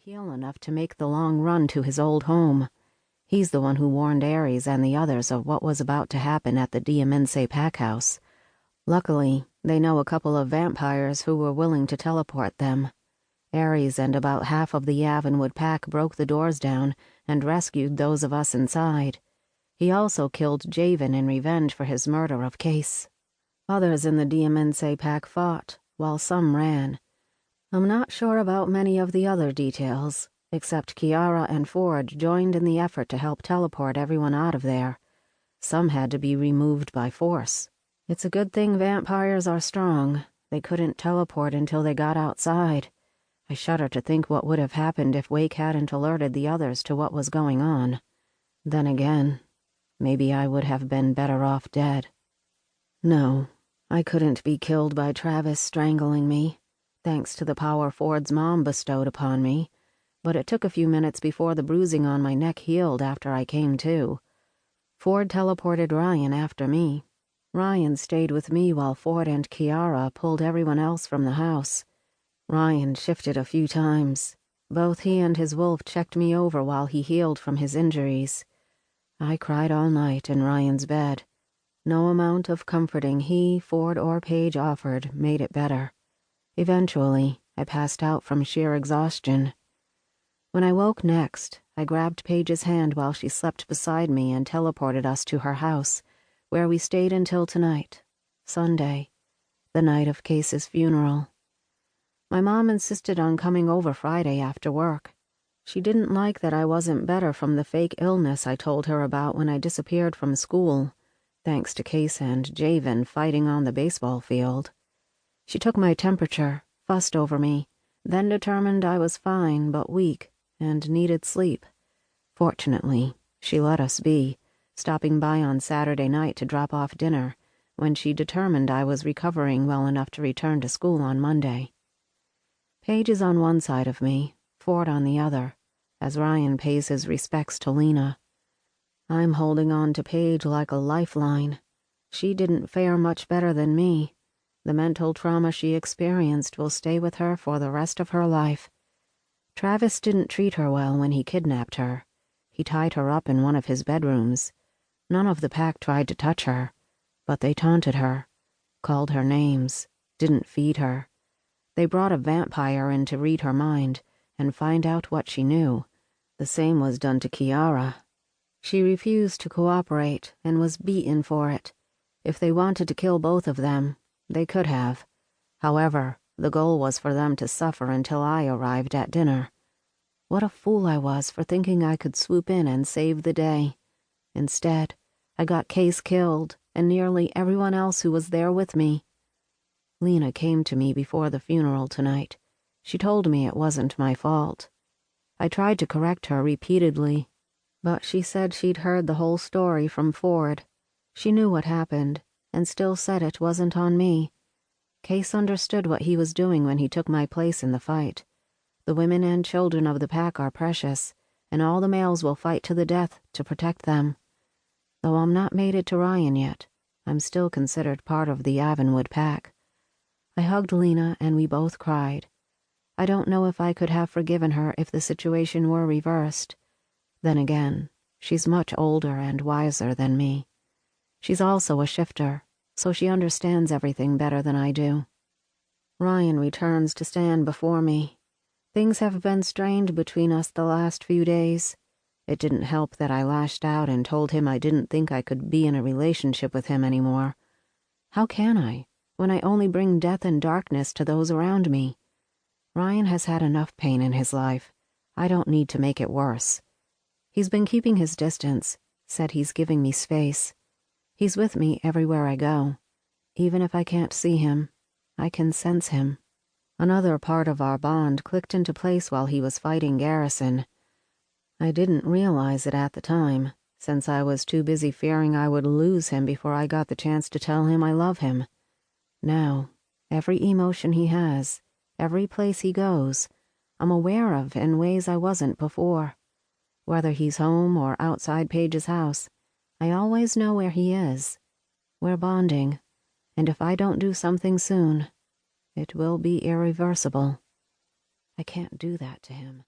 heal enough to make the long run to his old home. He's the one who warned Ares and the others of what was about to happen at the Diamense pack house. Luckily, they know a couple of vampires who were willing to teleport them. Ares and about half of the Avonwood pack broke the doors down and rescued those of us inside. He also killed Javen in revenge for his murder of Case. Others in the Diamense pack fought, while some ran. I'm not sure about many of the other details, except Kiara and Ford joined in the effort to help teleport everyone out of there. Some had to be removed by force. It's a good thing vampires are strong. They couldn't teleport until they got outside. I shudder to think what would have happened if Wake hadn't alerted the others to what was going on. Then again, maybe I would have been better off dead. No, I couldn't be killed by Travis strangling me, thanks to the power Ford's mom bestowed upon me, but it took a few minutes before the bruising on my neck healed after I came to. Ford teleported Ryan after me. Ryan stayed with me while Ford and Kiara pulled everyone else from the house. Ryan shifted a few times. Both he and his wolf checked me over while he healed from his injuries. I cried all night in Ryan's bed. No amount of comforting he, Ford, or Paige offered made it better. Eventually, I passed out from sheer exhaustion. When I woke next, I grabbed Paige's hand while she slept beside me and teleported us to her house, where we stayed until tonight, Sunday, the night of Case's funeral. My mom insisted on coming over Friday after work. She didn't like that I wasn't better from the fake illness I told her about when I disappeared from school, thanks to Case and Javen fighting on the baseball field. She took my temperature, fussed over me, then determined I was fine but weak and needed sleep. Fortunately, she let us be, stopping by on Saturday night to drop off dinner when she determined I was recovering well enough to return to school on Monday. Paige is on one side of me, Ford on the other, as Ryan pays his respects to Lena. I'm holding on to Paige like a lifeline. She didn't fare much better than me. The mental trauma she experienced will stay with her for the rest of her life. Travis didn't treat her well when he kidnapped her. He tied her up in one of his bedrooms. None of the pack tried to touch her, but they taunted her, called her names, didn't feed her. They brought a vampire in to read her mind and find out what she knew. The same was done to Kiara. She refused to cooperate and was beaten for it. If they wanted to kill both of them, they could have. However, the goal was for them to suffer until I arrived at dinner. What a fool I was for thinking I could swoop in and save the day. Instead, I got Case killed and nearly everyone else who was there with me. Lena came to me before the funeral tonight. She told me it wasn't my fault. I tried to correct her repeatedly, but she said she'd heard the whole story from Ford. She knew what happened and still said it wasn't on me. Case understood what he was doing when he took my place in the fight. The women and children of the pack are precious, and all the males will fight to the death to protect them. Though I'm not mated to Ryan yet, I'm still considered part of the Avonwood pack. I hugged Lena and we both cried. I don't know if I could have forgiven her if the situation were reversed. Then again, she's much older and wiser than me. She's also a shifter, so she understands everything better than I do. Ryan returns to stand before me. Things have been strained between us the last few days. It didn't help that I lashed out and told him I didn't think I could be in a relationship with him anymore. How can I, when I only bring death and darkness to those around me? Ryan has had enough pain in his life. I don't need to make it worse. He's been keeping his distance, said he's giving me space. He's with me everywhere I go. Even if I can't see him, I can sense him. Another part of our bond clicked into place while he was fighting Garrison. I didn't realize it at the time, since I was too busy fearing I would lose him before I got the chance to tell him I love him. Now, every emotion he has, every place he goes, I'm aware of in ways I wasn't before. Whether he's home or outside Paige's house, I always know where he is. We're bonding, and if I don't do something soon, it will be irreversible. I can't do that to him.